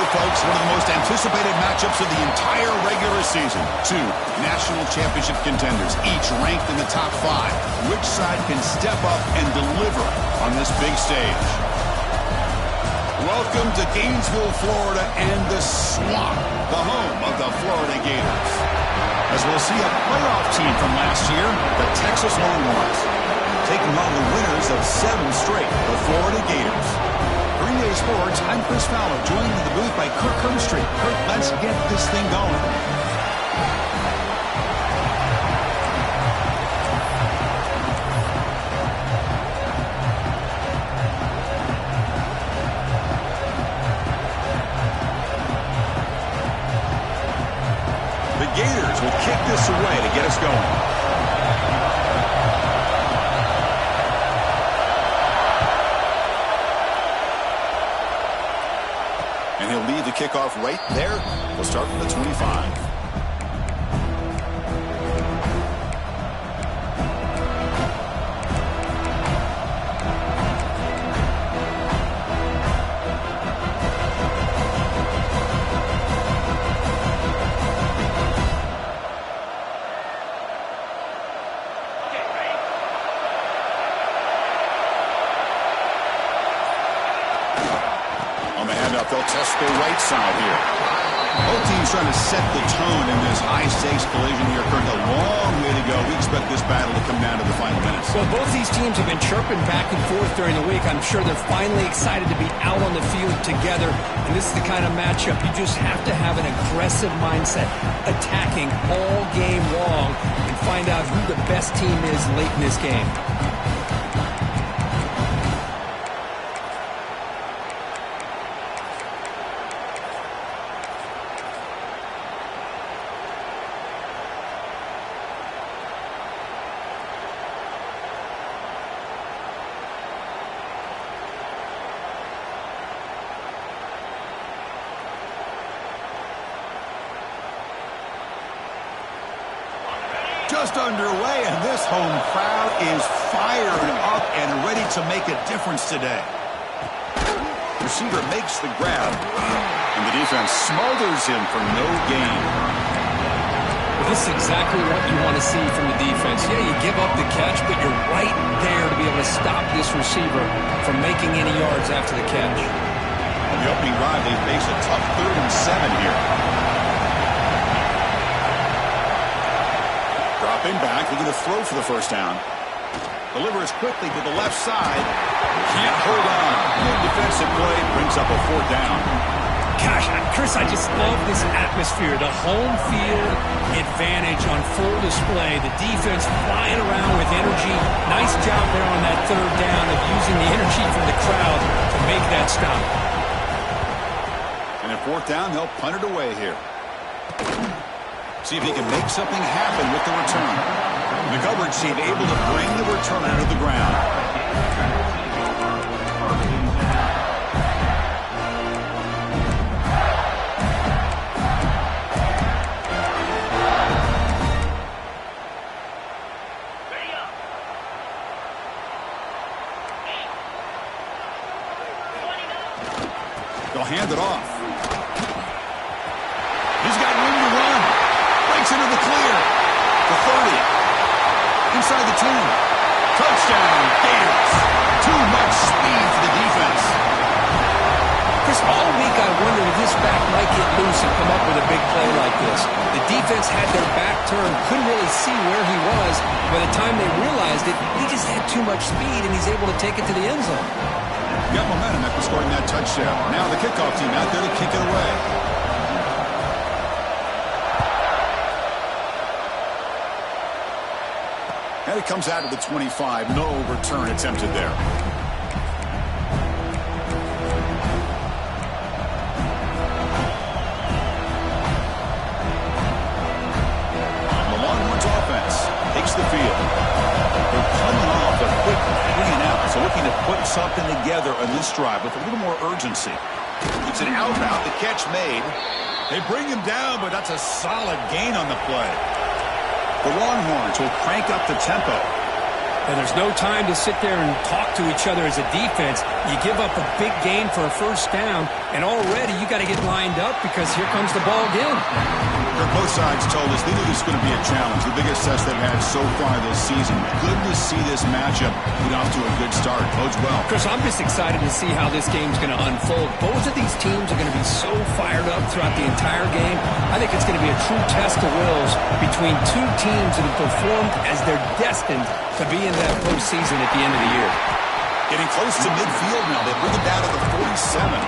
Folks, one of the most anticipated matchups of the entire regular season. Two national championship contenders, each ranked in the top 5. Which side can step up and deliver on this big stage? Welcome to Gainesville, Florida, and the Swamp, the home of the Florida Gators. As we'll see a playoff team from last year, the Texas Longhorns, taking on the winners of 7 straight, the Florida Gators. Green Day Sports, I'm Chris Fowler, joined in the booth by Kirk Herbstreit. Kirk, let's get this thing going. The Gators will kick this away to get us going. And he'll lead the kickoff right there. We'll start from the 25. They'll test the right side here. Both teams trying to set the tone in this high-stakes collision here. Kurt, a long way to go. We expect this battle to come down to the final minutes. Well, both these teams have been chirping back and forth during the week. I'm sure they're finally excited to be out on the field together. And this is the kind of matchup you just have to have an aggressive mindset, attacking all game long, and find out who the best team is late in this game. Just underway, and this home crowd is fired up and ready to make a difference today. Receiver makes the grab, and the defense smothers him for no gain. Well, this is exactly what you want to see from the defense. Yeah, you give up the catch, but you're right there to be able to stop this receiver from making any yards after the catch. On the opening drive, they face a tough 3rd and 7 here. Dropping back, looking to throw for the first down. Delivers quickly to the left side. Can't hold on. Good defensive play. Brings up a 4th down. Gosh, Chris, I just love this atmosphere. The home field advantage on full display. The defense flying around with energy. Nice job there on that 3rd down of using the energy from the crowd to make that stop. And at 4th down, they'll punt it away here. See if he can make something happen with the return. The coverage team able to bring the return out of the ground. They'll hand it off. He's got room to run. Breaks into the clear. The 30. Inside the 10. Touchdown, Gators. Too much speed for the defense. Chris, all week I wondered if this back might get loose and come up with a big play like this. The defense had their back turned, couldn't really see where he was. By the time they realized it, he just had too much speed, and he's able to take it to the end zone. Got momentum after scoring that touchdown. Now the kickoff team out there to kick it away. And it comes out of the 25. No return attempted there. The Longhorns offense takes the field. They're coming off a quick 3 and out, so looking to put something together on this drive with a little more urgency. It's an out route, the catch made. They bring him down, but that's a solid gain on the play. The Longhorns will crank up the tempo. And there's no time to sit there and talk to each other as a defense. You give up a big gain for a 1st down, and already you got to get lined up because here comes the ball again. Both sides told us they knew this was going to be a challenge, the biggest test they've had so far this season. Good to see this matchup get off to a good start. Bodes well. Chris, I'm just excited to see how this game's going to unfold. Both of these teams are going to be so fired up throughout the entire game. I think it's going to be a true test of wills between two teams that have performed as they're destined to be in that postseason at the end of the year. Getting close to midfield now. They bring it down to the 47.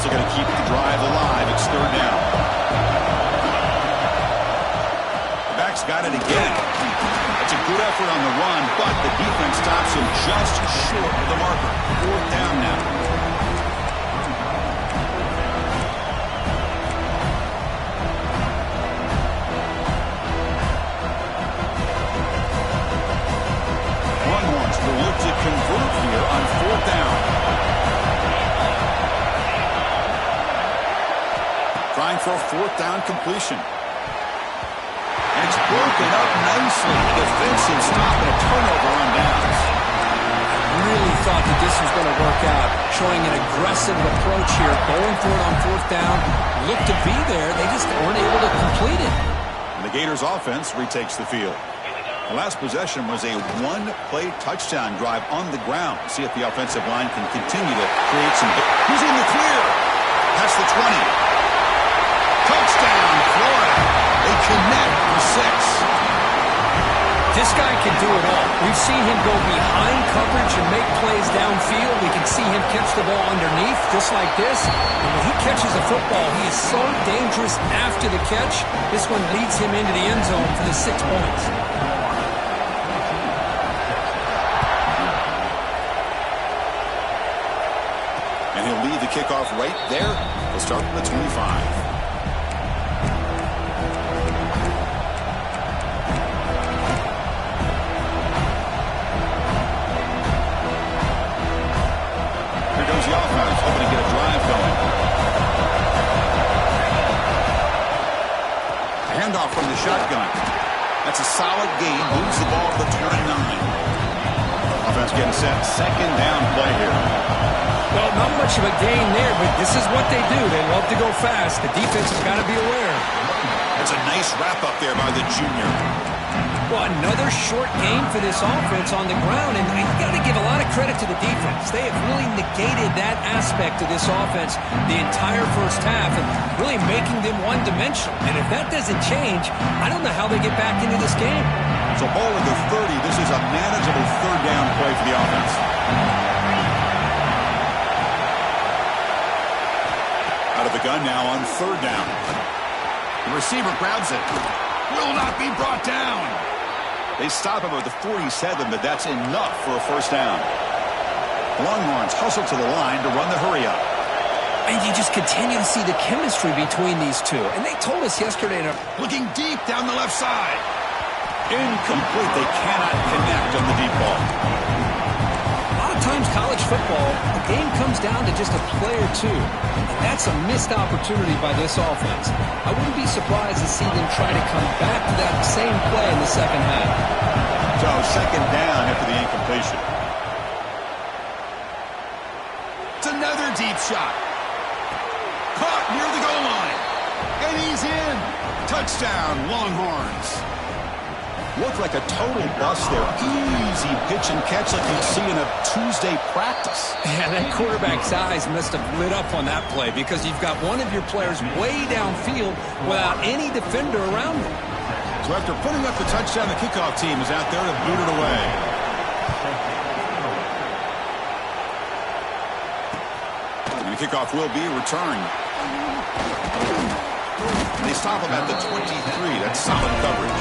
They're going to keep the drive alive. It's 3rd down. The back's got it again. That's a good effort on the run, but the defense stops him just short of the marker. 4th down now. Longhorns will look to convert here on 4th down. Trying for a 4th down completion. And it's broken up nicely. Defensive stop and a turnover on downs. Really thought that this was going to work out. Showing an aggressive approach here. Going for it on 4th down. Looked to be there. They just weren't able to complete it. And the Gators offense retakes the field. The last possession was a 1-play touchdown drive on the ground. See if the offensive line can continue to create some. Who's in the clear? That's the 20. Touchdown, Florida. They connect for 6. This guy can do it all. We've seen him go behind coverage and make plays downfield. We can see him catch the ball underneath, just like this. And when he catches a football, he is so dangerous after the catch. This one leads him into the end zone for the 6 points. And he'll lead the kickoff right there. He'll start from the 25. The offense hoping to get a drive going. A handoff from the shotgun. That's a solid gain. Moves the ball to the 29. Offense getting set. 2nd down play here. Well, not much of a gain there, but this is what they do. They love to go fast. The defense has got to be aware. That's a nice wrap-up there by the junior. Well, another short gain for this offense on the ground, and you got to give a lot of credit to the defense. They have really negated that aspect of this offense the entire first half and really making them one-dimensional. And if that doesn't change, I don't know how they get back into this game. So ball at the 30. This is a manageable third down play for the offense. Out of the gun now on third down. The receiver grabs it. Will not be brought down. They stop him at the 47, but that's enough for a first down. The Longhorns hustle to the line to run the hurry up. And you just continue to see the chemistry between these two. And they told us yesterday. Looking deep down the left side. Incomplete. They cannot connect on the deep ball. A lot of times college football, the game comes down to just a play or two. And that's a missed opportunity by this offense. I wouldn't be surprised to see them try to come back to that same play in the second half. So second down after the incompletion. It's another deep shot. Caught near the goal line. And he's in. Touchdown, Longhorns. Looked like a total bust there. Easy pitch and catch like you'd see in a Tuesday practice. Yeah, that quarterback's eyes must have lit up on that play because you've got one of your players way downfield without any defender around him. So after putting up the touchdown, the kickoff team is out there to boot it away. And the kickoff will be returned. They stop him at the 23. That's solid coverage.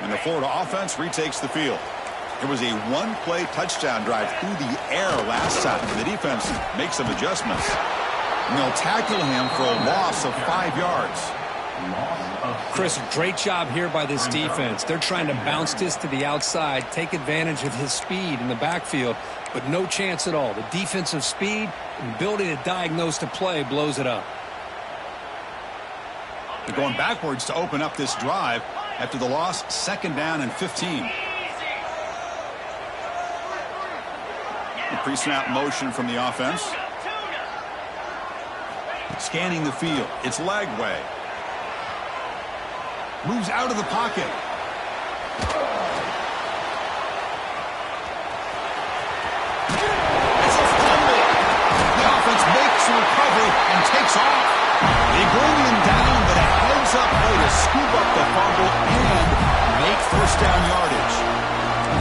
And the Florida offense retakes the field. It was a one-play touchdown drive through the air last time. The defense makes some adjustments. And they'll tackle him for a loss of 5 yards. Chris, great job here by this defense. They're trying to bounce this to the outside, take advantage of his speed in the backfield, but no chance at all. The defensive speed and ability to diagnose the play blows it up. They're going backwards to open up this drive after the loss, second down and 15. The pre-snap motion from the offense. Scanning the field. It's leg way. Moves out of the pocket. It's a fumble. The offense makes a recovery and takes off. They bring him down, but a heads-up play to scoop up the fumble and make first down yardage.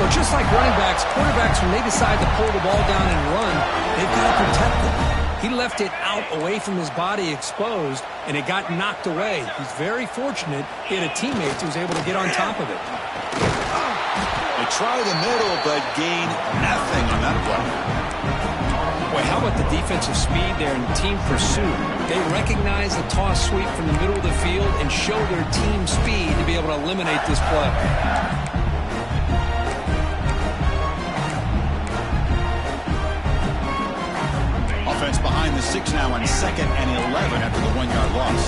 But just like running backs, quarterbacks, when they decide to pull the ball down and run, they've got to protect it. He left it out away from his body exposed, and it got knocked away. He's very fortunate he had a teammate who was able to get on top of it. They try the middle, but gain nothing on that play. Boy, how about the defensive speed there and team pursuit? They recognize the toss sweep from the middle of the field and show their team speed to be able to eliminate this play. Offense behind the 6 now on 2nd and 11 after the 1-yard loss.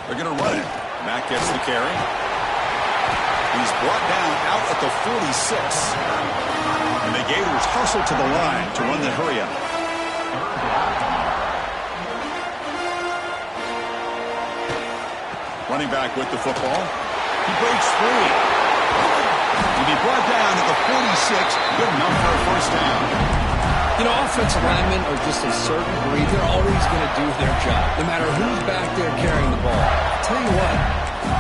They're going to run it. Mack gets the carry. He's brought down out at the 46. And the Gators hustle to the line to run the hurry up. Running back with the football. He breaks free. To be brought down at the 46, good enough for a first down. You know, offensive linemen are just a certain breed. They're always going to do their job, no matter who's back there carrying the ball. I'll tell you what,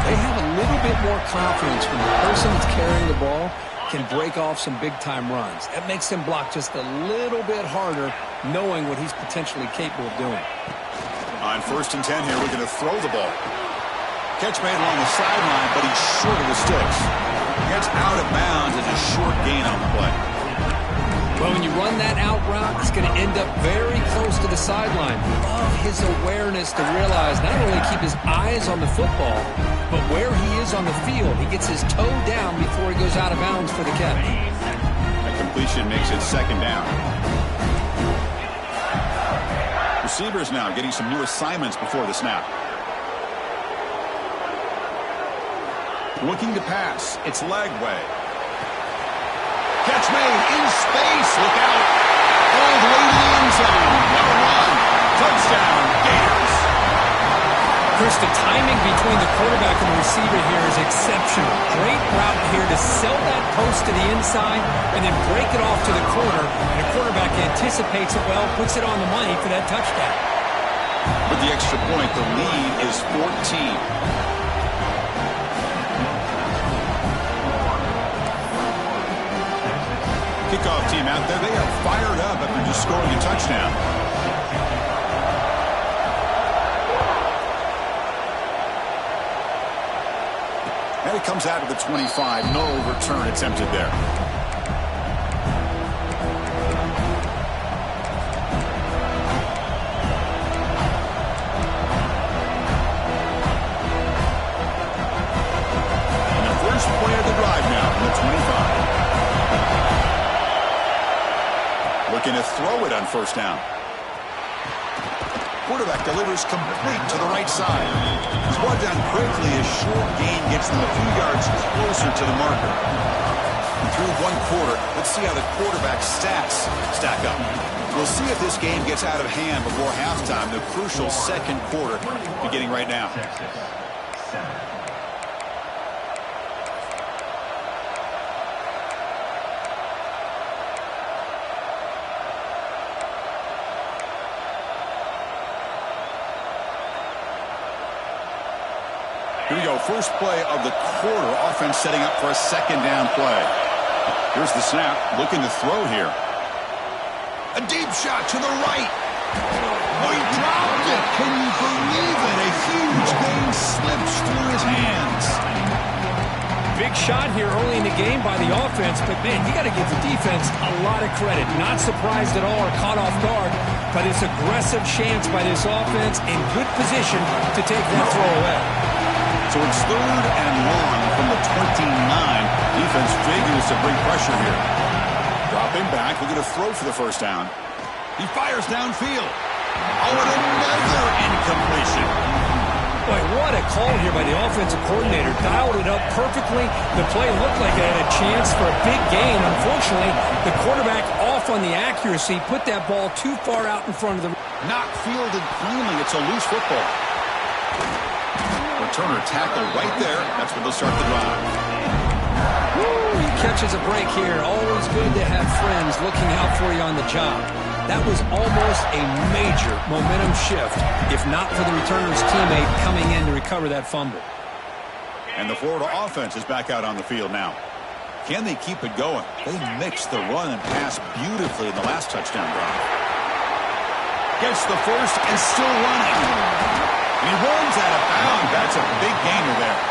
they have a little bit more confidence when the person that's carrying the ball can break off some big-time runs. That makes them block just a little bit harder, knowing what he's potentially capable of doing. On 1st and 10 here, we're going to throw the ball. Catch made along the sideline, but he's short of the sticks. Gets out of bounds as a short gain on the play. Well, when you run that out route, it's going to end up very close to the sideline. Love his awareness to realize not only keep his eyes on the football, but where he is on the field. He gets his toe down before he goes out of bounds for the catch. That completion makes it second down. Receivers now getting some new assignments before the snap. Looking to pass. It's Lagway. Catch made in space. Look out. All the way to the end zone. Number 1. Touchdown, Gators. Chris, the timing between the quarterback and the receiver here is exceptional. Great route here to sell that post to the inside and then break it off to the corner. And the quarterback anticipates it well, puts it on the money for that touchdown. With the extra point, the lead is 14. Kickoff team out there. They are fired up after just scoring a touchdown. And it comes out to the 25. No return attempted there. And the first play of the drive now from the 25. Looking to throw it on first down. Quarterback delivers complete to the right side. He's brought down quickly as short gain gets them a few yards closer to the marker. And through one quarter, let's see how the quarterback's stats stack up. We'll see if this game gets out of hand before halftime, the crucial second quarter beginning right now. Here we go, first play of the quarter. Offense setting up for a second down play. Here's the snap, looking to throw here. A deep shot to the right. Oh, he dropped it. Can you believe it? A huge gain slips through his hands. Big shot here early in the game by the offense, but man, you got to give the defense a lot of credit. Not surprised at all or caught off guard, but it's aggressive chance by this offense in good position to take that throw away. So it's 3rd and long from the 29. Defense figures to bring pressure here. Dropping back, looking to throw for the first down. He fires downfield. Oh, and another incompletion. Boy, what a call here by the offensive coordinator. Dialed it up perfectly. The play looked like it had a chance for a big gain. Unfortunately, the quarterback off on the accuracy, put that ball too far out in front of the... Not fielded cleanly. It's a loose football. Returner tackled right there. That's where they'll start the drive. Woo, he catches a break here. Always good to have friends looking out for you on the job. That was almost a major momentum shift, if not for the returner's teammate coming in to recover that fumble. And the Florida offense is back out on the field now. Can they keep it going? They mixed the run and pass beautifully in the last touchdown drive. Gets the first and still running. He runs out of bounds. That's a big gainer there.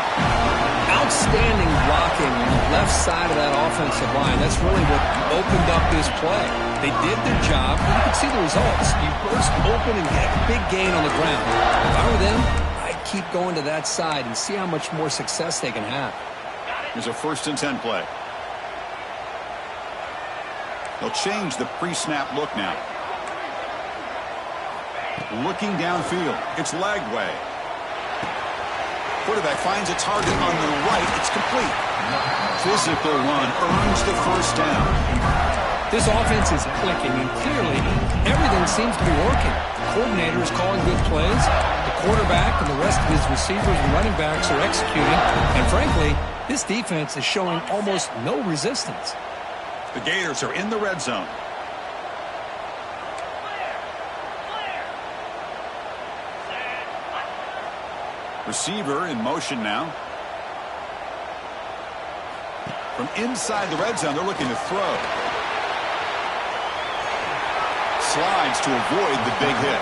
Outstanding blocking on the left side of that offensive line. That's really what opened up this play. They did their job, and you can see the results. You burst open and get a big gain on the ground. If I were them, I'd keep going to that side and see how much more success they can have. Here's a 1st and 10 play. They'll change the pre-snap look now. Looking downfield, it's Lagway. Quarterback finds a target on the right. It's complete. Physical run earns the first down. This offense is clicking, and clearly everything seems to be working. The coordinator is calling good plays. The quarterback and the rest of his receivers and running backs are executing. And frankly, this defense is showing almost no resistance. The Gators are in the red zone. Receiver in motion now. From inside the red zone, they're looking to throw. Slides to avoid the big hit.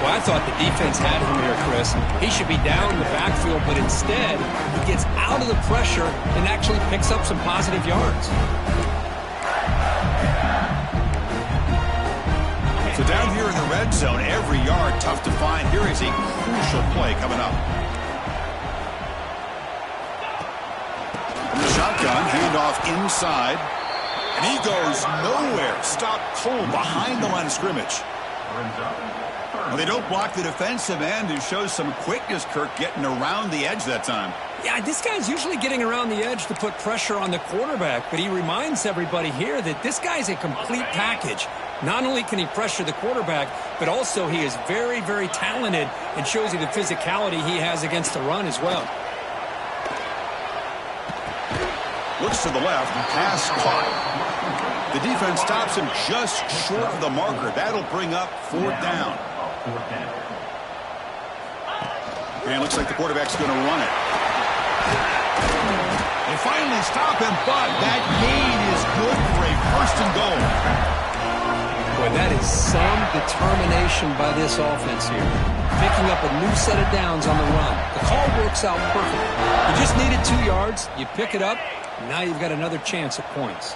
Well, I thought the defense had him here, Chris. He should be down in the backfield, but instead, he gets out of the pressure and actually picks up some positive yards. So down here in the red zone, every yard tough to find. Here is a crucial play coming up. From the shotgun, handoff inside. And he goes nowhere. Stopped cold behind the line of scrimmage. Well, they don't block the defensive end, who shows some quickness, Kirk, getting around the edge that time. Yeah, this guy's usually getting around the edge to put pressure on the quarterback, but he reminds everybody here that this guy's a complete package. Not only can he pressure the quarterback, but also he is very, very talented and shows you the physicality he has against the run as well. Looks to the left, pass caught. The defense stops him just short of the marker. That'll bring up 4th down. And looks like the quarterback's going to run it. They finally stop him, but that gain is good for a 1st and goal. Boy, that is some determination by this offense here. Picking up a new set of downs on the run. The call works out perfect. You just needed 2 yards. You pick it up. Now you've got another chance at points.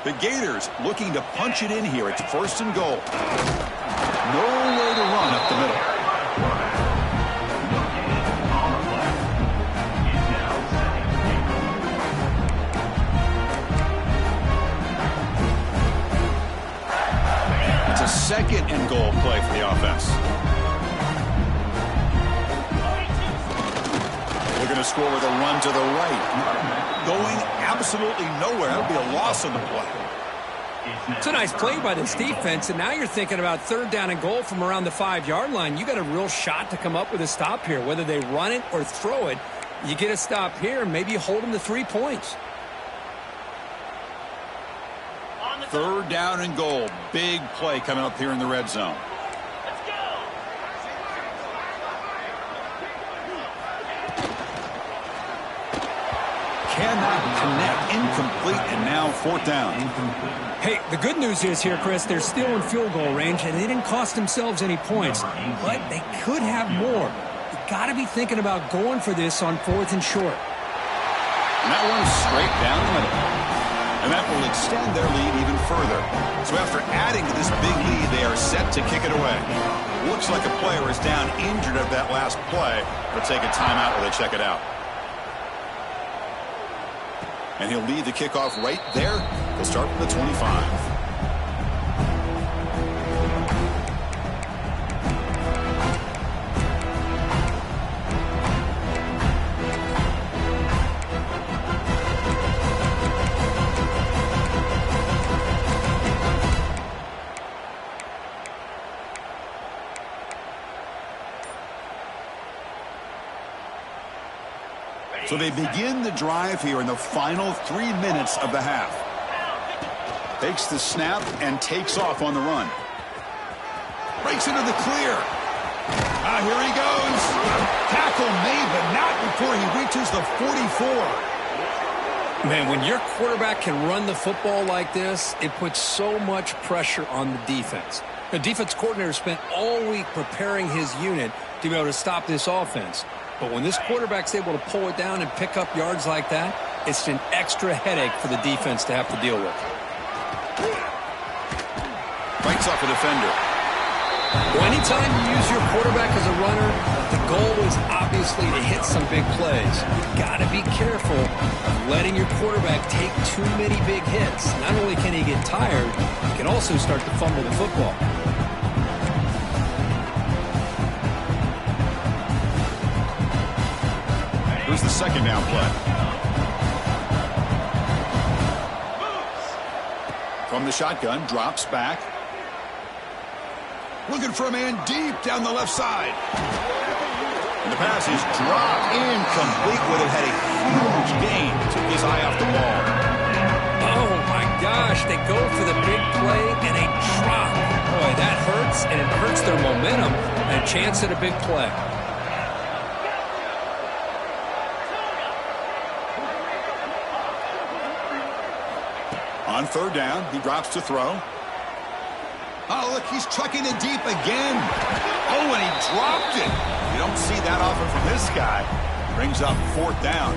The Gators looking to punch it in here. It's 1st and goal. No way to run up the middle. It's a 2nd and goal play for the offense. They're going to score with a run to the right. Going absolutely nowhere. That'll be a loss on the play. It's a nice play by this defense, and now you're thinking about 3rd down and goal from around the 5-yard line. You got a real shot to come up with a stop here. Whether they run it or throw it, you get a stop here, maybe you hold them to 3 points. 3rd down and goal. Big play coming up here in the red zone. Cannot connect. Incomplete, and now 4th down. Hey, the good news is here, Chris, they're still in field goal range, and they didn't cost themselves any points. But they could have more. You got to be thinking about going for this on 4th and short. And that one's straight down the middle. And that will extend their lead even further. So after adding to this big lead, they are set to kick it away. Looks like a player is down injured at that last play. They'll take a timeout while they check it out. And he'll lead the kickoff right there. They'll start from the 25. So they begin the drive here in the final 3 minutes of the half. Takes the snap and takes off on the run. Breaks into the clear. Here he goes. Tackle made, but not before he reaches the 44. Man, when your quarterback can run the football like this, it puts so much pressure on the defense. The defense coordinator spent all week preparing his unit to be able to stop this offense. But when this quarterback's able to pull it down and pick up yards like that, it's an extra headache for the defense to have to deal with. Bites off a defender. Well, anytime you use your quarterback as a runner, the goal is obviously to hit some big plays. You've got to be careful of letting your quarterback take too many big hits. Not only can he get tired, he can also start to fumble the football. Here's the 2nd down play. From the shotgun, drops back. Looking for a man deep down the left side. And the pass is dropped incomplete. Would have had a huge gain. Took his eye off the ball. Oh, my gosh. They go for the big play and a drop. Boy, that hurts, and it hurts their momentum and a chance at a big play. On 3rd down, he drops to throw. Oh, look, he's chucking it deep again. Oh, and he dropped it. You don't see that often from this guy. Brings up 4th down.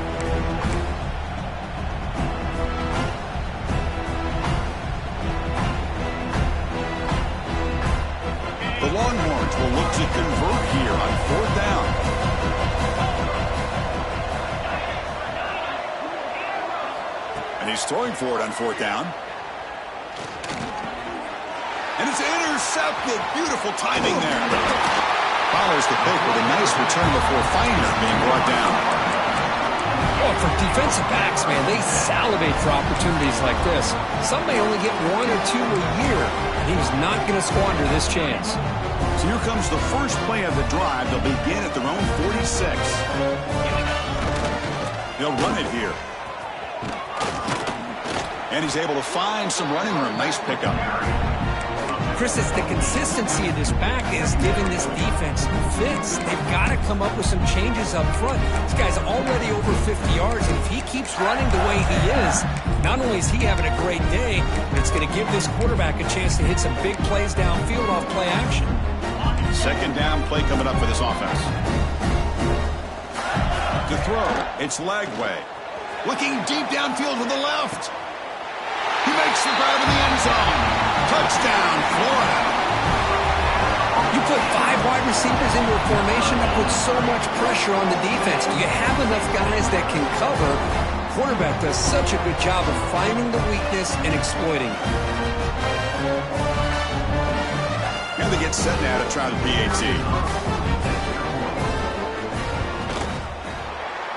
The Longhorns will look to convert here on 4th down. And he's throwing for it on 4th down. And it's intercepted. Beautiful timing there. Follows the pick with a nice return before finally being brought down. Oh, for defensive backs, man, they salivate for opportunities like this. Some may only get 1 or 2 a year, and he's not going to squander this chance. So here comes the first play of the drive. They'll begin at their own 46. They'll run it here. And he's able to find some running room. Nice pickup. Chris, it's the consistency of this back is giving this defense fits. They've got to come up with some changes up front. This guy's already over 50 yards, and if he keeps running the way he is, not only is he having a great day, but it's going to give this quarterback a chance to hit some big plays downfield off play action. Second down play coming up for this offense. To throw, it's Lagway. Looking deep downfield to the left. He makes the grab in the end zone. Touchdown, Florida. You put 5 wide receivers into a formation that puts so much pressure on the defense. Do you have enough guys that can cover? Quarterback does such a good job of finding the weakness and exploiting it. And they get set now to try the PAT.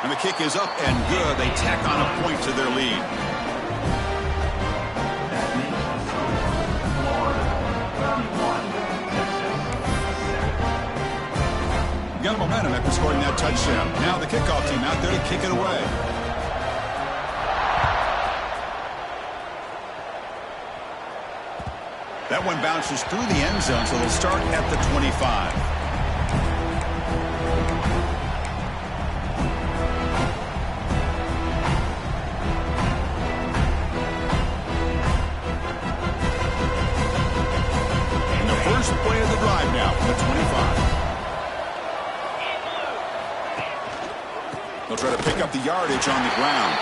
And the kick is up and good. They tack on a point to their lead. Got momentum after scoring that touchdown. Now the kickoff team out there to kick it away. That one bounces through the end zone, so they'll start at the 25. And the first play of the drive now from the 25. They'll try to pick up the yardage on the ground.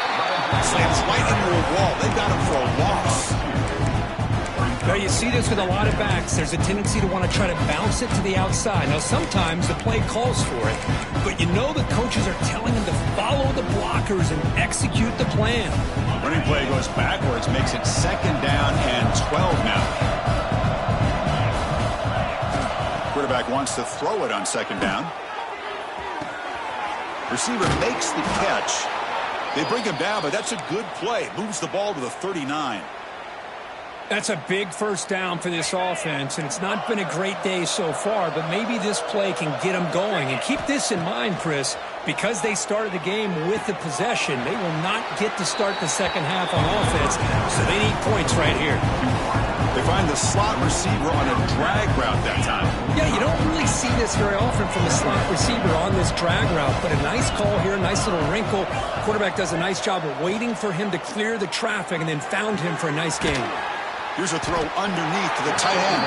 Slams right into a wall. They got him for a loss. Now, you see this with a lot of backs. There's a tendency to want to try to bounce it to the outside. Now, sometimes the play calls for it, but you know the coaches are telling them to follow the blockers and execute the plan. Running play goes backwards, makes it second down and 12 now. Quarterback wants to throw it on second down. Receiver makes the catch. They bring him down, but that's a good play. Moves the ball to the 39. That's a big first down for this offense, and it's not been a great day so far, but maybe this play can get them going. And keep this in mind, Chris, because they started the game with the possession, they will not get to start the second half on offense, so they need points right here. They find the slot receiver on a drag route that time. Yeah, you don't really see this very often from a slot receiver on this drag route, but a nice call here, nice little wrinkle. Quarterback does a nice job of waiting for him to clear the traffic and then found him for a nice gain. Here's a throw underneath to the tight end.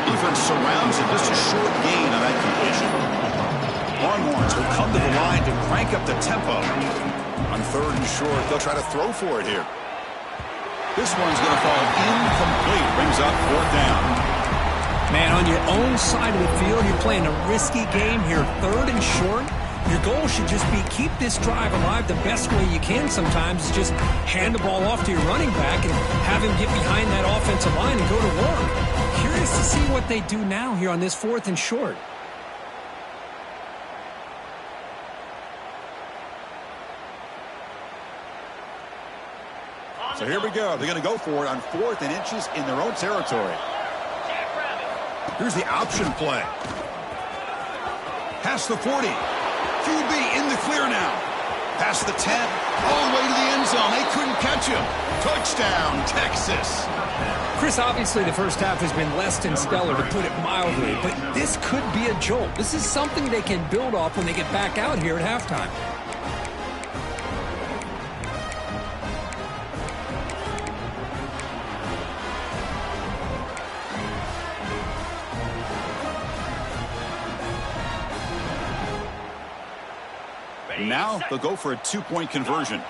Defense surrounds it. Just a short gain on that completion. Longhorns will come to the line to crank up the tempo. On third and short, they'll try to throw for it here. This one's going to fall incomplete. Brings up fourth down. Man, on your own side of the field, you're playing a risky game here. Third and short. Your goal should just be keep this drive alive the best way you can sometimes. Is just hand the ball off to your running back and have him get behind that offensive line and go to work. Curious to see what they do now here on this fourth and short. So here we go. They're going to go for it on 4th and inches in their own territory. Here's the option play. Past the 40. QB in the clear now. Past the 10. All the way to the end zone. They couldn't catch him. Touchdown, Texas. Chris, obviously the first half has been less than stellar, to put it mildly, but this could be a jolt. This is something they can build off when they get back out here at halftime. Now they'll go for a 2-point conversion.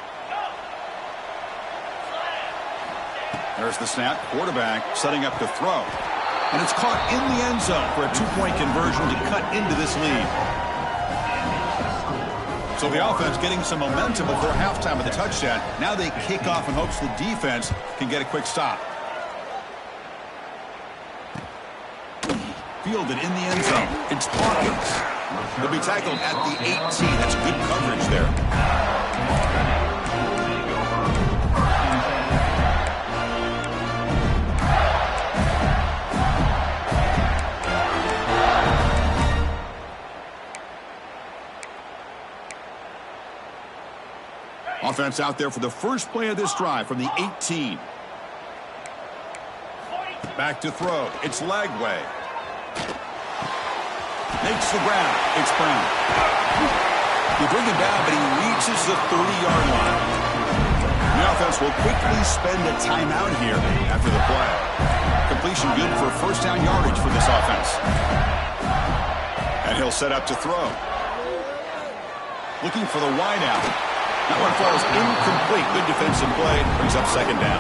There's the snap. Quarterback setting up to throw. And it's caught in the end zone for a 2-point conversion to cut into this lead. So the offense getting some momentum before halftime with the touchdown. Now they kick off in hopes the defense can get a quick stop. Fielded in the end zone. It's Hawkins. He'll be tackled at the 18. That's good coverage there. Offense out there for the first play of this drive from the 18. Back to throw. It's Lagway. Makes the ground. It's Brown. You bring him down, but he reaches the 30-yard line. The offense will quickly spend a timeout here after the play. Completion good for first down yardage for this offense. And he'll set up to throw. Looking for the wide out. That one falls incomplete. Good defensive play. Brings up second down.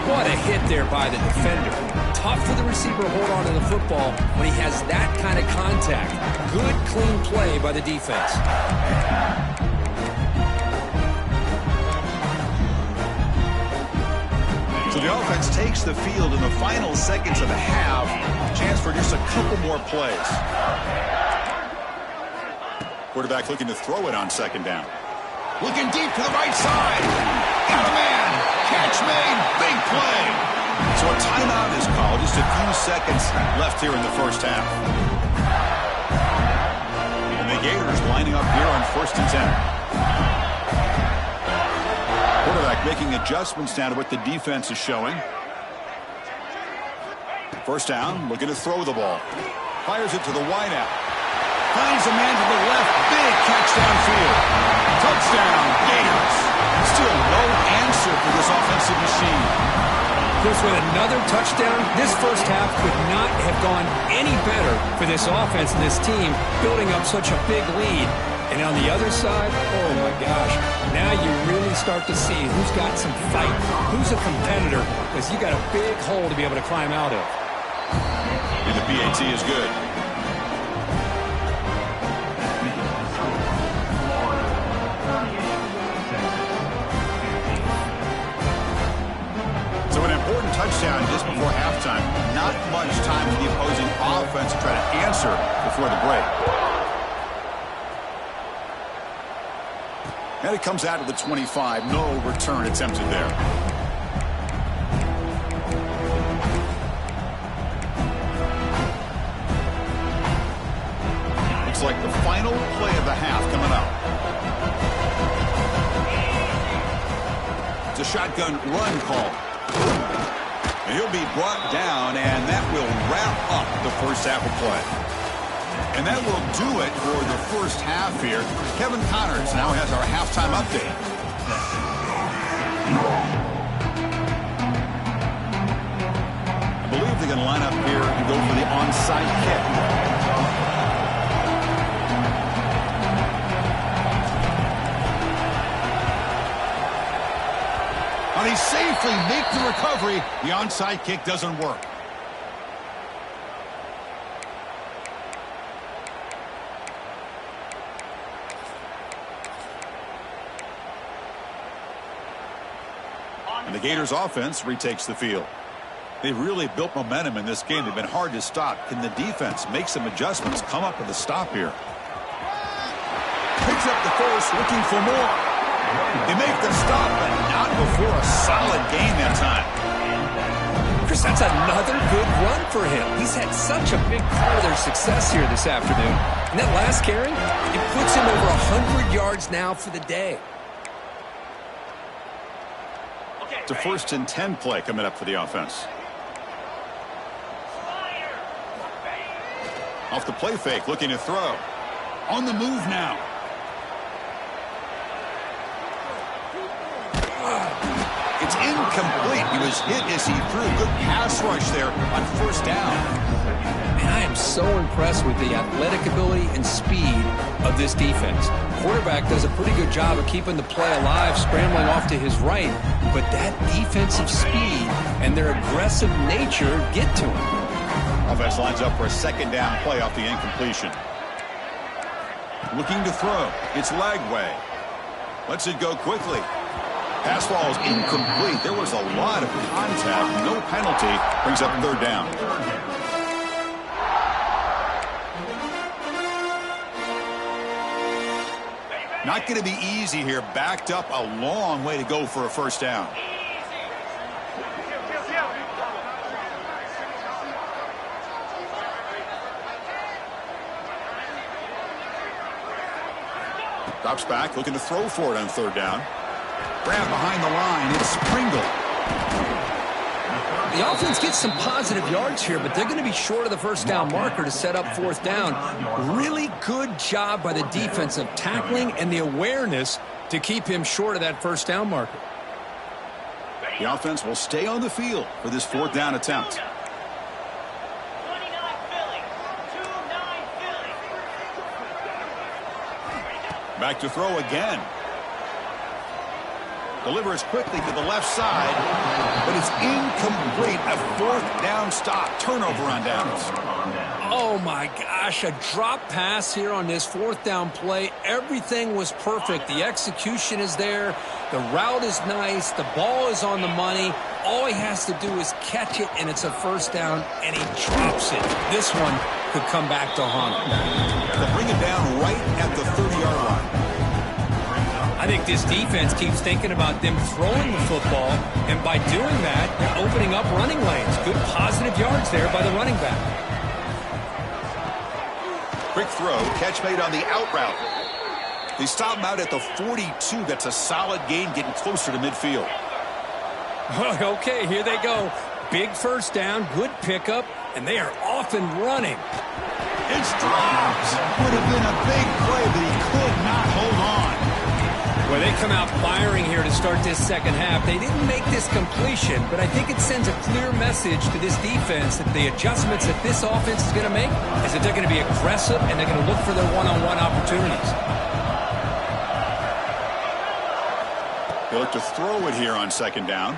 What a hit there by the defender. Tough for the receiver to hold on to the football when he has that kind of contact. Good, clean play by the defense. So the offense takes the field in the final seconds of the half. Chance for just a couple more plays. Quarterback looking to throw it on second down. Looking deep to the right side. Got a man. Catch made. Big play. So a timeout is called. Just a few seconds left here in the first half. And the Gators lining up here on 1st and 10. Quarterback making adjustments now to what the defense is showing. First down. Looking to throw the ball. Fires it to the wideout. Finds a man to the left. Big catch downfield. Touchdown, Gators. Still no answer for this offensive machine. Chris, with another touchdown, this first half could not have gone any better for this offense and this team, building up such a big lead. And on the other side, oh my gosh, now you really start to see who's got some fight, who's a competitor, because you got a big hole to be able to climb out of. And the PAT is good. Touchdown just before halftime. Not much time for the opposing offense to try to answer before the break. And it comes out of the 25. No return attempted there. Looks like the final play of the half coming up. It's a shotgun run call. He'll be brought down, and that will wrap up the first half of play. And that will do it for the first half here. Kevin Connors now has our halftime update. I believe they're going to line up here and go for the onside kick. He safely make the recovery. The onside kick doesn't work. And the Gators offense retakes the field. They've really built momentum in this game. They've been hard to stop. Can the defense make some adjustments, come up with a stop here? Picks up the first, looking for more. They make the stop, but not before a solid game that time. Chris, that's another good run for him. He's had such a big part of their success here this afternoon. And that last carry, it puts him over 100 yards now for the day. It's a 1st and 10 play coming up for the offense. Off the play fake, looking to throw. On the move now. It's incomplete. He was hit as he threw. Good pass rush there on first down. And I am so impressed with the athletic ability and speed of this defense. Quarterback does a pretty good job of keeping the play alive, scrambling off to his right. But that defensive speed and their aggressive nature get to him. Offense lines up for a second down play off the incompletion. Looking to throw. It's Lagway. Lets it go quickly. Pass ball is incomplete. There was a lot of contact. No penalty. Brings up third down. Not going to be easy here. Backed up a long way to go for a first down. Drops back, looking to throw for it on third down. Grab behind the line. It's Pringle. The offense gets some positive yards here, but they're going to be short of the first down marker to set up fourth down. Really good job by the defensive tackling and the awareness to keep him short of that first down marker. The offense will stay on the field for this fourth down attempt. Back to throw again. Delivers quickly to the left side, but it's incomplete. A fourth down stop. Turnover on downs. Oh, my gosh. A drop pass here on this fourth down play. Everything was perfect. The execution is there. The route is nice. The ball is on the money. All he has to do is catch it, and it's a first down, and he drops it. This one could come back to haunt him. They'll bring it down right at the 30-yard line. I think this defense keeps thinking about them throwing the football, and by doing that, they're opening up running lanes. Good positive yards there by the running back. Quick throw, catch made on the out route. They stop him out at the 42. That's a solid gain, getting closer to midfield. Okay, here they go. Big first down, good pickup, and they are off and running. It's dropped. Would have been a big play, but he could not hold on. Well, they come out firing here to start this second half. They didn't make this completion, but I think it sends a clear message to this defense that the adjustments that this offense is going to make is that they're going to be aggressive and they're going to look for their one-on-one opportunities. They look to throw it here on second down.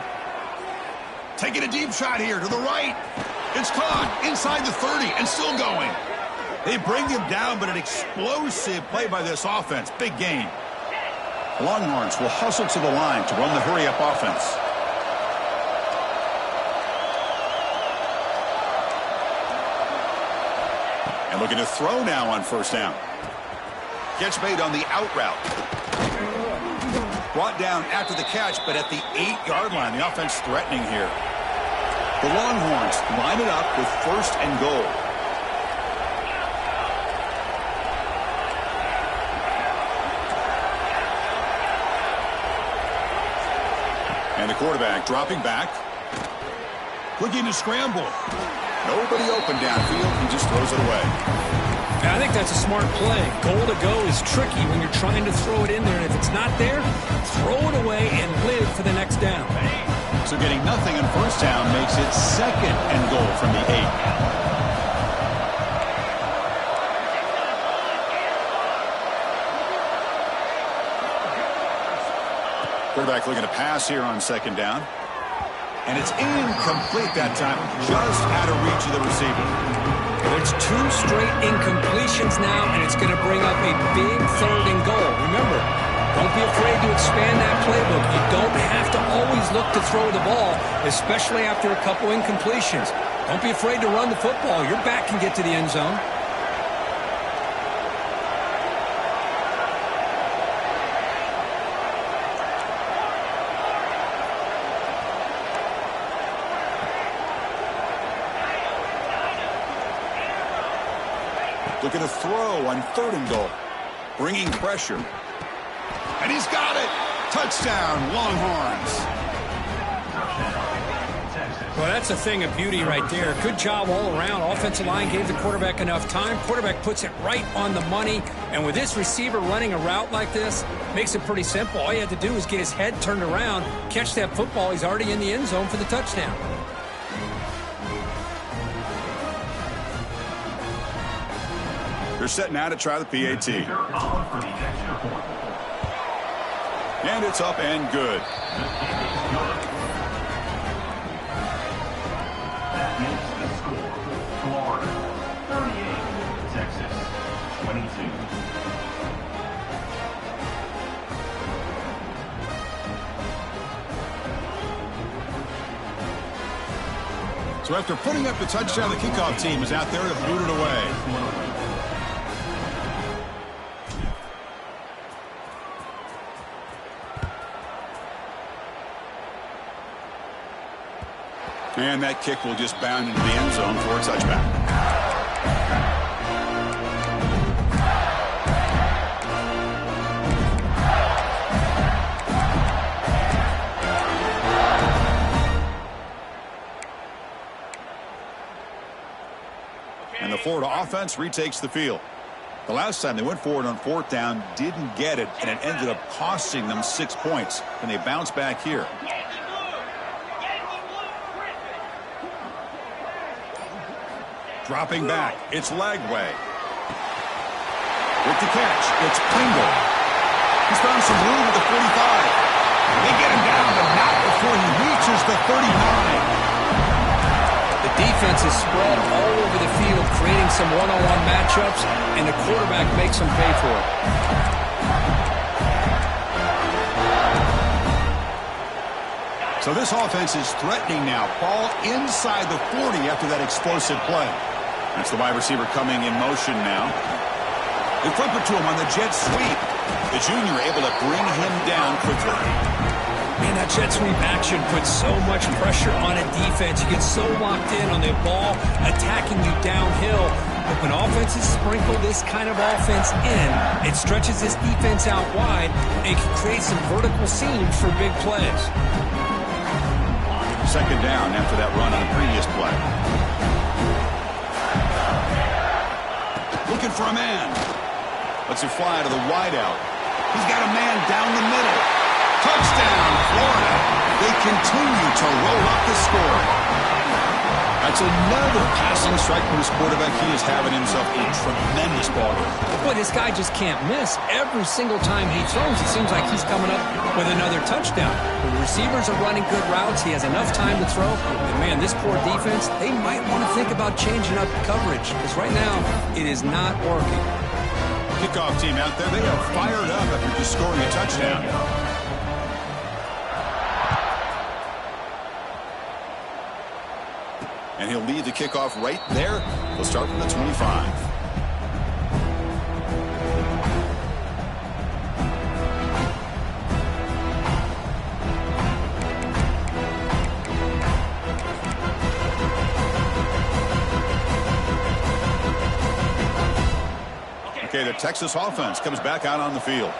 Taking a deep shot here to the right. It's caught inside the 30 and still going. They bring him down, but an explosive play by this offense. Big gain. Longhorns will hustle to the line to run the hurry-up offense. And looking to throw now on first down. Catch made on the out route. Brought down after the catch, but at the 8-yard line. The offense threatening here. The Longhorns line it up with first and goal. And the quarterback dropping back. Looking to scramble. Nobody open downfield. He just throws it away. I think that's a smart play. Goal to go is tricky when you're trying to throw it in there. And if it's not there, throw it away and live for the next down. So getting nothing on first down makes it second and goal from the 8. Quarterback looking to pass here on second down. And it's incomplete that time. Just out of reach of the receiver. There's 2 straight incompletions now, and it's going to bring up a big third and goal. Remember, don't be afraid to expand that playbook. You don't have to always look to throw the ball, especially after a couple incompletions. Don't be afraid to run the football. Your back can get to the end zone. Looking to throw on third and goal. Bringing pressure. And he's got it. Touchdown, Longhorns. Well, that's a thing of beauty right there. Good job all around. Offensive line gave the quarterback enough time. Quarterback puts it right on the money. And with this receiver running a route like this, makes it pretty simple. All you have to do is get his head turned around, catch that football. He's already in the end zone for the touchdown. They're set now to try the PAT. And it's up and good. That makes the score. Florida 38, Texas 22. So after putting up the touchdown, the kickoff team is out there to boot it away. And that kick will just bound into the end zone for a touchback. And the Florida offense retakes the field. The last time they went forward on fourth down, didn't get it, and it ended up costing them 6 points. And they bounce back here. Dropping back, it's Lagway. With the catch, it's Pringle. He's found some room at the 45. They get him down, but not before he reaches the 39. The defense is spread all over the field, creating some one-on-one matchups, and the quarterback makes them pay for it. So this offense is threatening now. Ball inside the 40 after that explosive play. That's the wide receiver coming in motion now. They flip it to him on the jet sweep. The junior able to bring him down quickly. Man, that jet sweep action puts so much pressure on a defense. You get so locked in on the ball attacking you downhill. But when offenses sprinkle this kind of offense in, it stretches this defense out wide and can create some vertical seams for big plays. Second down after that run on the previous play. Looking for a man. Lets it fly to the wideout. He's got a man down the middle. Touchdown, Florida. They continue to roll up the score. That's another passing strike from his quarterback. He is having himself a tremendous ball game. Boy, this guy just can't miss. Every single time he throws, it seems like he's coming up with another touchdown. The receivers are running good routes. He has enough time to throw. And, man, this poor defense, they might want to think about changing up coverage because right now it is not working. Kickoff team out there, they are fired up after just scoring a touchdown. And he'll lead the kickoff right there. He'll start from the 25. Okay, the Texas offense comes back out on the field.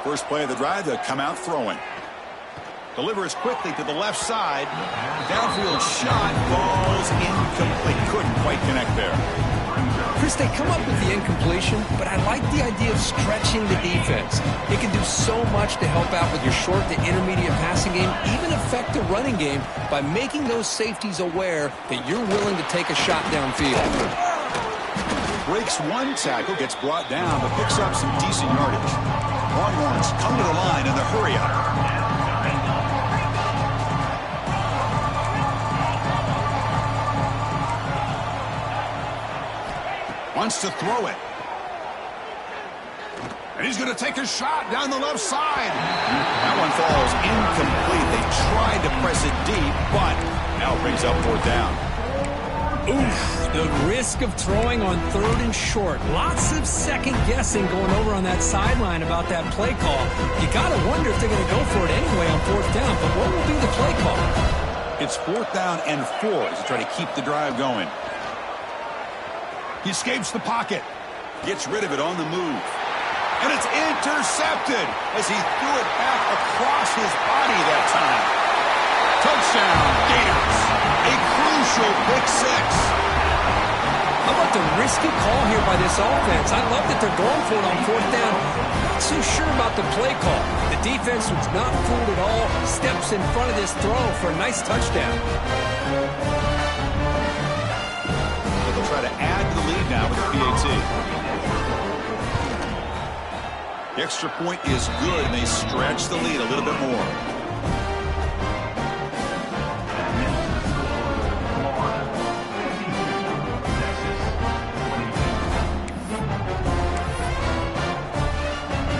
First play of the drive, to come out throwing. Delivers quickly to the left side. Downfield shot falls incomplete. Couldn't quite connect there. Chris, they come up with the incompletion, but I like the idea of stretching the defense. It can do so much to help out with your short to intermediate passing game, even affect the running game by making those safeties aware that you're willing to take a shot downfield. Breaks one tackle, gets brought down, but picks up some decent yardage. Longhorns come to the line in the hurry-up. Wants to throw it. And he's going to take a shot down the left side. That one falls incomplete. They tried to press it deep, but now brings up fourth down. Oof, the risk of throwing on third and short. Lots of second guessing going over on that sideline about that play call. You got to wonder if they're going to go for it anyway on fourth down, but what will be the play call? It's fourth down and 4 as they try to keep the drive going. He escapes the pocket, gets rid of it on the move, and it's intercepted as he threw it back across his body that time. Touchdown, Gators. A crucial pick 6. How about the risky call here by this offense? I love that they're going for it on fourth down. Not so sure about the play call. The defense was not fooled at all. Steps in front of this throw for a nice touchdown. Try to add to the lead now with the PAT. The extra point is good, and they stretch the lead a little bit more.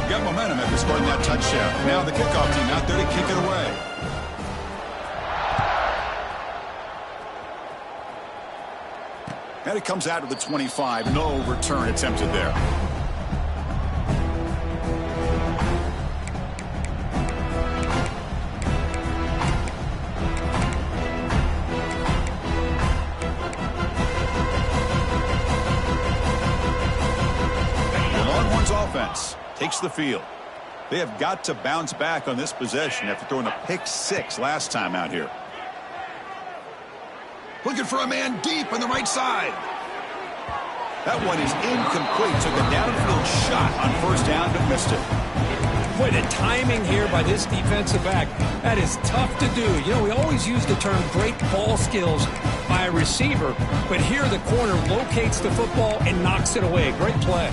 Got momentum after scoring that touchdown. Now the kickoff team out there to kick it away. And it comes out to the 25. No return attempted there. takes the field. They have got to bounce back on this possession after throwing a pick 6 last time out here. Looking for a man deep on the right side. That one is incomplete. Took a downfield shot on first down, but missed it. Boy, the timing here by this defensive back, that is tough to do. You know, we always use the term great ball skills by a receiver, but here the corner locates the football and knocks it away. Great play.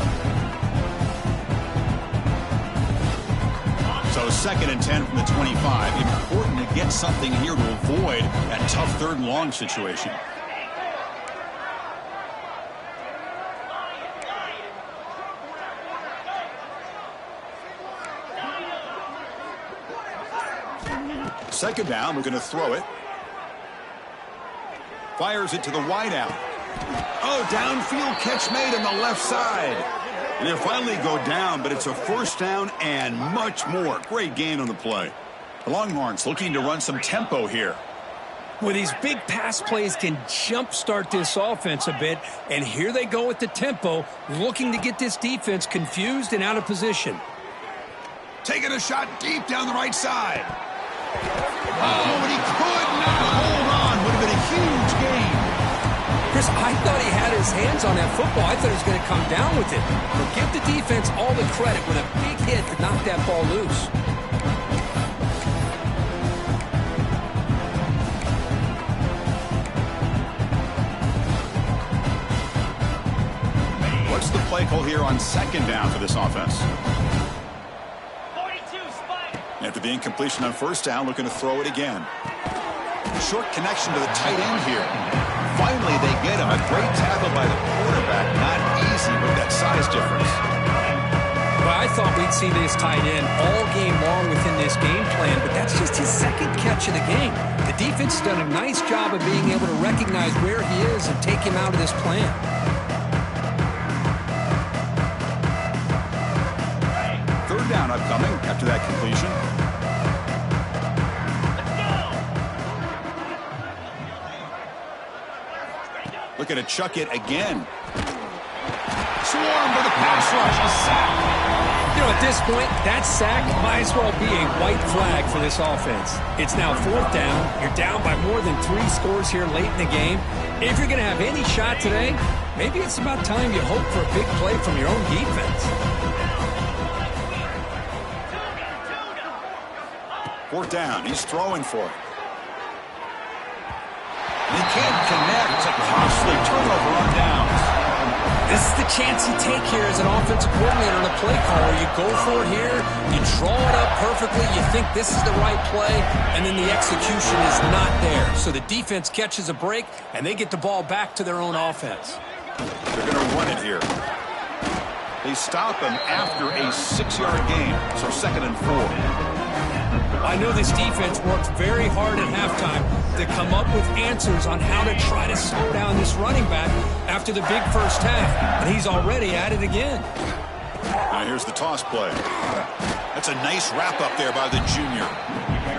So 2nd and 10 from the 25. Important to get something here to avoid that tough 3rd and long situation. Second down, we're going to throw it. Fires it to the wideout. Oh, downfield catch made on the left side. And they'll finally go down, but it's a first down and much more. Great gain on the play. The Longhorns looking to run some tempo here. Well, these big pass plays can jumpstart this offense a bit, and here they go with the tempo, looking to get this defense confused and out of position. Taking a shot deep down the right side. Oh, but he could not hold on. Would have been a huge gain. Chris, I thought he had his hands on that football. I thought he was going to come down with it. But give the defense all the credit with a big hit to knock that ball loose. What's the play call here on 2nd down for this offense? After the incompletion on first down, looking to throw it again. Short connection to the tight end here. Finally, they get him. A great tackle by the quarterback. Not easy with that size difference. Well, I thought we'd see this tight end all game long within this game plan, but that's just his 2nd catch of the game. The defense has done a nice job of being able to recognize where he is and take him out of this plan. Third down upcoming after that completion. Looking to chuck it again. Swarmed by the pass rush. A sack. You know, at this point, that sack might as well be a white flag for this offense. It's now 4th down. You're down by more than 3 scores here late in the game. If you're going to have any shot today, maybe it's about time you hope for a big play from your own defense. 4th down. He's throwing for it. They can't connect. It's a costly turnover on downs. This is the chance you take here as an offensive coordinator and a play caller. You go for it here. You draw it up perfectly. You think this is the right play, and then the execution is not there. So the defense catches a break, and they get the ball back to their own offense. They're going to run it here. They stop him after a 6-yard gain. So 2nd and 4. I know this defense worked very hard at halftime to come up with answers on how to try to slow down this running back after the big first half, and he's already at it again. Now here's the toss play. That's a nice wrap up there by the junior.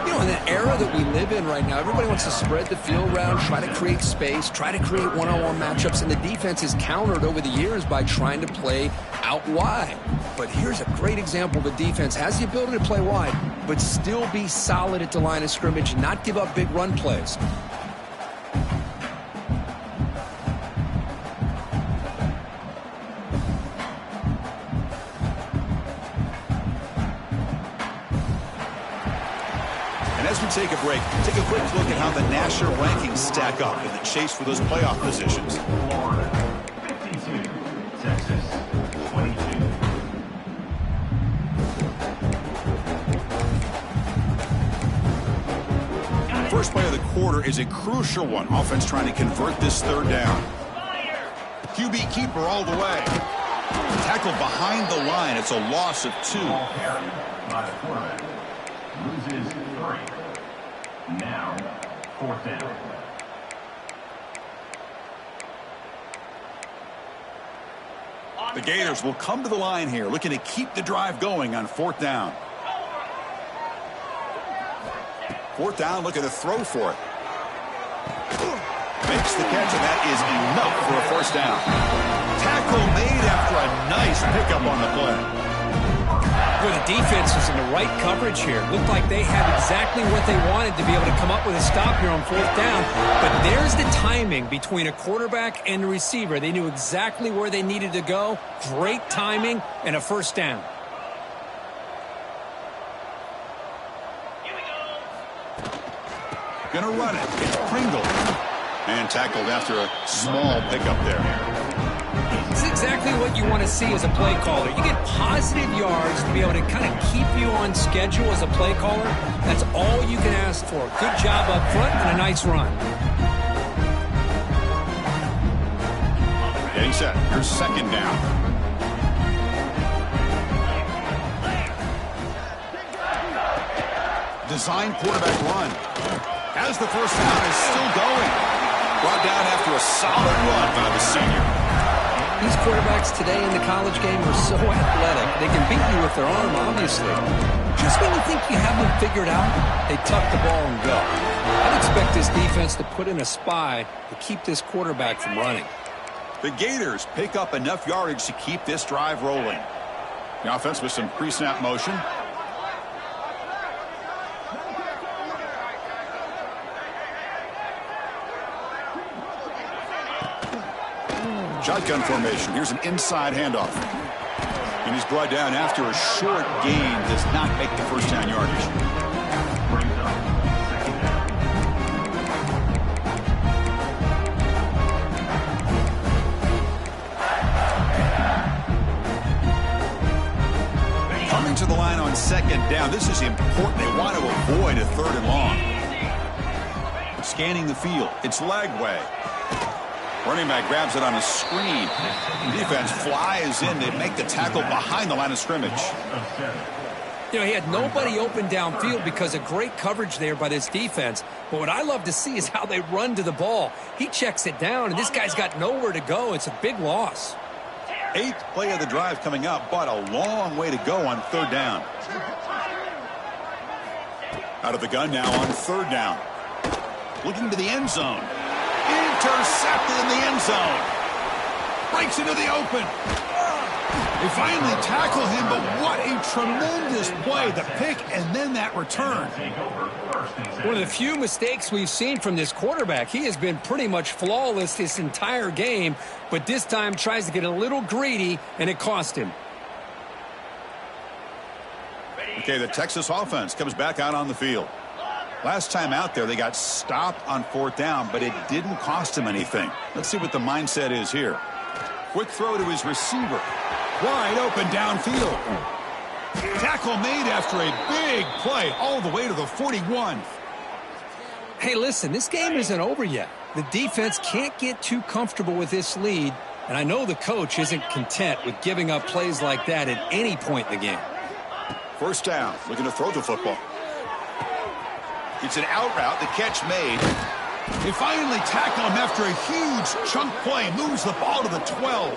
You know, in the era that we live in right now, everybody wants to spread the field around, try to create space, try to create one-on-one matchups, and the defense is countered over the years by trying to play out wide. But here's a great example of a defense has the ability to play wide, but still be solid at the line of scrimmage and not give up big run plays. And as we take a break, take a quick look at how the national rankings stack up in the chase for those playoff positions. Florida, 52. Texas, 22. First play of the quarter is a crucial one. Offense trying to convert this 3rd down. QB keeper all the way. Tackled behind the line. It's a loss of 2. Ball carried by the quarterback. Loses 3. Now, 4th down. The Gators will come to the line here, looking to keep the drive going on 4th down. 4th down, looking to throw for it. Makes the catch, and that is enough for a 1st down. Tackle made after a nice pickup on the play. Well, the defense was in the right coverage here. Looked like they had exactly what they wanted to be able to come up with a stop here on fourth down. But there's the timing between a quarterback and the receiver. They knew exactly where they needed to go. Great timing and a first down. Gonna run it. It's Pringle. And tackled after a small pickup there. This is exactly what you want to see as a play caller. You get positive yards to be able to kind of keep you on schedule as a play caller. That's all you can ask for. Good job up front and a nice run. Getting set. Here's second down. Design quarterback run. As the first down is still going. Brought down after a solid run by the senior. These quarterbacks today in the college game are so athletic. They can beat you with their arm, obviously. Just when you think you have them figured out, they tuck the ball and go. I'd expect this defense to put in a spy to keep this quarterback from running. The Gators pick up enough yardage to keep this drive rolling. The offense with some pre-snap motion. Shotgun formation. Here's an inside handoff. And he's brought down after a short gain. Does not make the first down yardage. Coming to the line on second down. This is important. They want to avoid a third and long. Scanning the field. It's Lagway. Running back grabs it on a screen. Defense flies in. They make the tackle behind the line of scrimmage. You know, he had nobody open downfield because of great coverage there by this defense. But what I love to see is how they run to the ball. He checks it down, and this guy's got nowhere to go. It's a big loss. 8th play of the drive coming up, but a long way to go on third down. Out of the gun now on third down. Looking to the end zone. Intercepted in the end zone. Breaks into the open. They finally tackle him, but what a tremendous play. The pick and then that return. One of the few mistakes we've seen from this quarterback. He has been pretty much flawless this entire game, but this time tries to get a little greedy, and it cost him. Okay, the Texas offense comes back out on the field. Last time out there, they got stopped on fourth down, but it didn't cost him anything. Let's see what the mindset is here. Quick throw to his receiver. Wide open downfield. Tackle made after a big play all the way to the 41. Hey, listen, this game isn't over yet. The defense can't get too comfortable with this lead, and I know the coach isn't content with giving up plays like that at any point in the game. First down, looking to throw the football. It's an out route, the catch made. They finally tackle him after a huge chunk play. Moves the ball to the 12.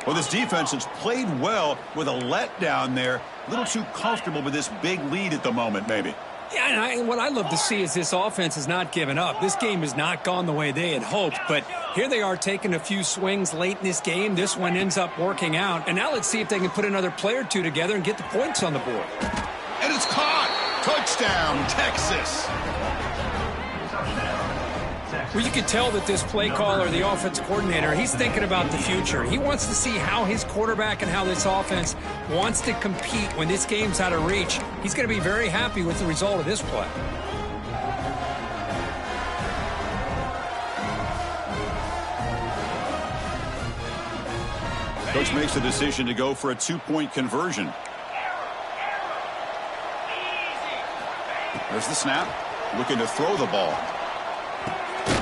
Well, this defense has played well with a letdown there. A little too comfortable with this big lead at the moment, maybe. Yeah, and what I love to see is this offense has not given up. This game has not gone the way they had hoped, but here they are taking a few swings late in this game. This one ends up working out, and now let's see if they can put another play or two together and get the points on the board. And it's caught. Touchdown, Texas. Well, you can tell that this play caller, the offense coordinator, he's thinking about the future. He wants to see how his quarterback and how this offense wants to compete when this game's out of reach. He's going to be very happy with the result of this play. Coach makes the decision to go for a two-point conversion. There's the snap. Looking to throw the ball.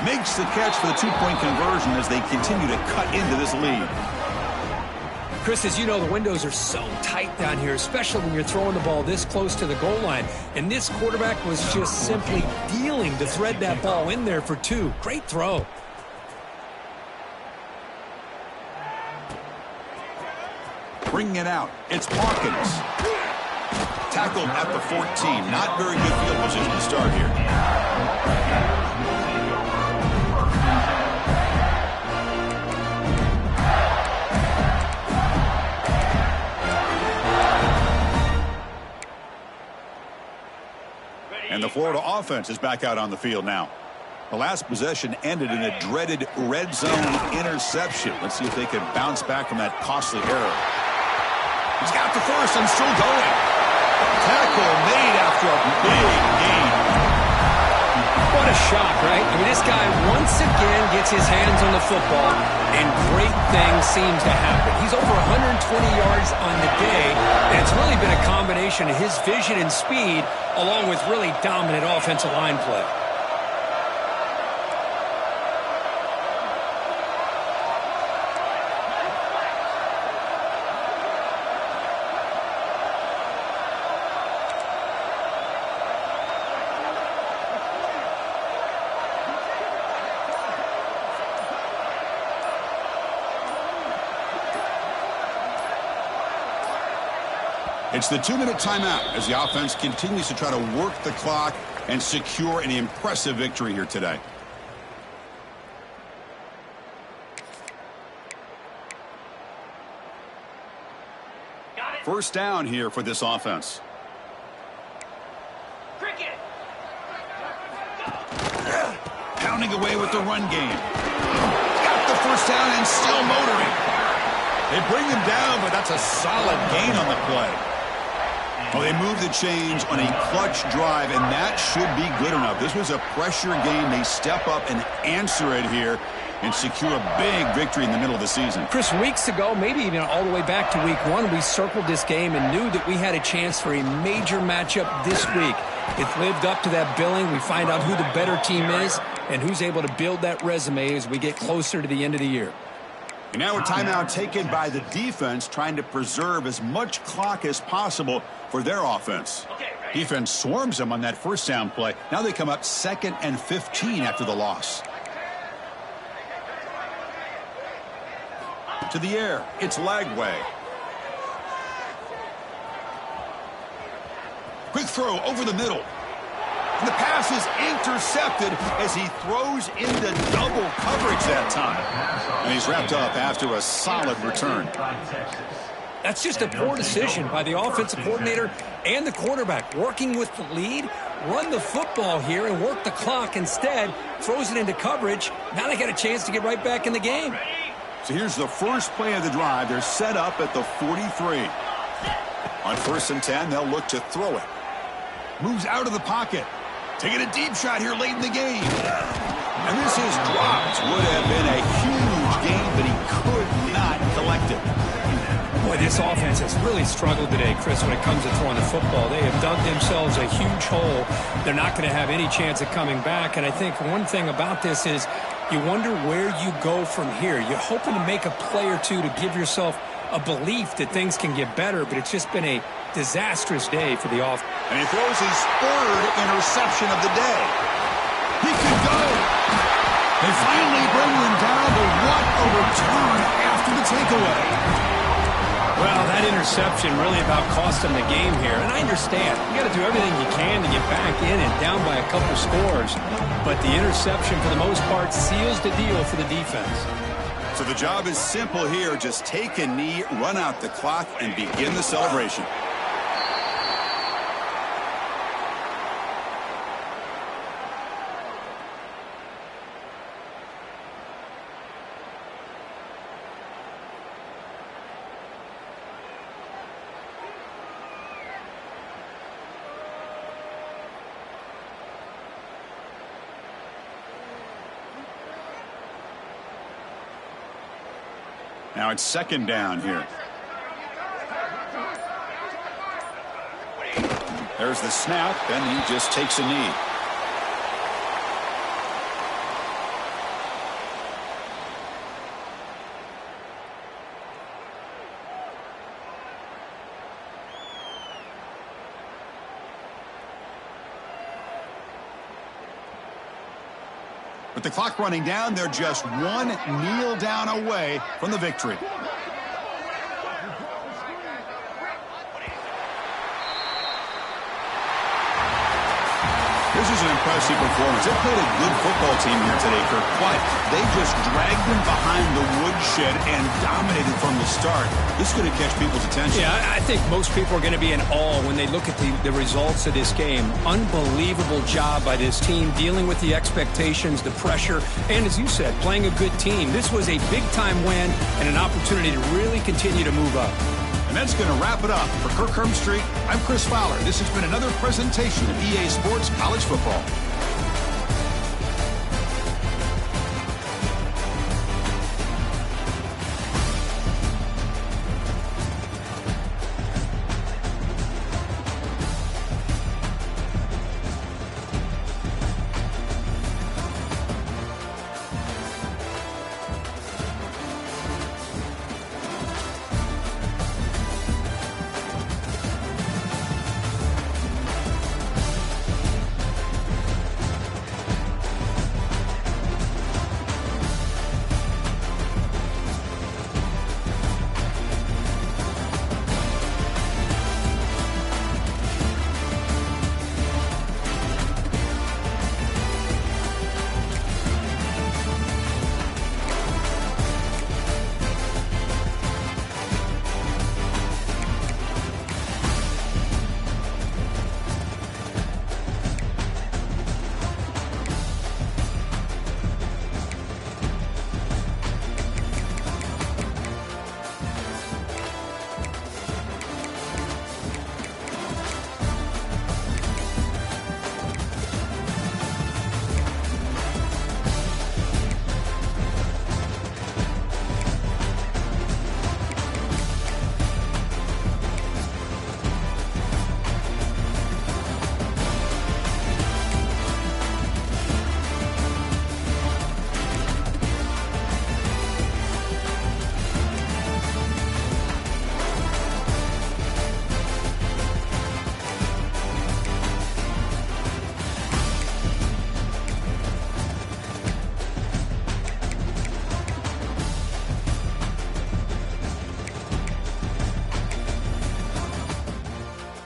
Makes the catch for the two-point conversion as they continue to cut into this lead. Chris, as you know, the windows are so tight down here, especially when you're throwing the ball this close to the goal line. And this quarterback was just simply dealing to thread that ball in there for two. Great throw. Bringing it out. It's Hawkins. Tackled at the 14. Not very good field position to start here. And the Florida offense is back out on the field now. The last possession ended in a dreaded red zone interception. Let's see if they can bounce back from that costly error. He's got the first and still going. Tackle made after a big gain. What a shock, right? I mean, this guy once again gets his hands on the football, and great things seem to happen. He's over 120 yards on the day, and it's really been a combination of his vision and speed, along with really dominant offensive line play. It's the 2-minute timeout as the offense continues to try to work the clock and secure an impressive victory here today. First down here for this offense. Pounding away with the run game. Got the first down and still motoring. They bring him down, but that's a solid gain on the play. Well, they move the chains on a clutch drive, and that should be good enough. This was a pressure game. They step up and answer it here and secure a big victory in the middle of the season. Chris, weeks ago, maybe even all the way back to week 1, we circled this game and knew that we had a chance for a major matchup this week. It lived up to that billing. We find out who the better team is and who's able to build that resume as we get closer to the end of the year. And now a timeout taken by the defense, trying to preserve as much clock as possible for their offense. Defense swarms them on that first down play. Now they come up 2nd and 15 after the loss. To the air, it's Lagway. Quick throw over the middle. And the pass is intercepted as he throws into double coverage that time. And he's wrapped up after a solid return. That's just a poor decision by the offensive coordinator and the quarterback. Working with the lead, run the football here and work the clock instead. Throws it into coverage. Now they got a chance to get right back in the game. So here's the first play of the drive. They're set up at the 43. On 1st and 10, they'll look to throw it. Moves out of the pocket. Taking a deep shot here late in the game. And this is dropped. Would have been a huge gain, but he could not collect it. Boy, this offense has really struggled today, Chris, when it comes to throwing the football. They have dug themselves a huge hole. They're not going to have any chance of coming back. And I think one thing about this is you wonder where you go from here. You're hoping to make a play or two to give yourself a belief that things can get better, but it's just been a disastrous day for the offense. And he throws his 3rd interception of the day. He could go. They finally bring him down, but what a return after the takeaway. Well, that interception really about cost them the game here. And I understand. You got to do everything you can to get back in and down by a couple scores. But the interception, for the most part, seals the deal for the defense. So the job is simple here. Just take a knee, run out the clock, and begin the celebration. Now it's 2nd down here. There's the snap, and he just takes a knee. With the clock running down, they're just one kneel down away from the victory. This is an impressive performance. They played a good football team here today, Kirk, but they just dragged them behind the woodshed and dominated from the start. This is going to catch people's attention. Yeah, I think most people are going to be in awe when they look at the results of this game. Unbelievable job by this team dealing with the expectations, the pressure, and as you said, playing a good team. This was a big-time win and an opportunity to really continue to move up. And that's going to wrap it up. For Kirk Street, I'm Chris Fowler. This has been another presentation of EA Sports College Football.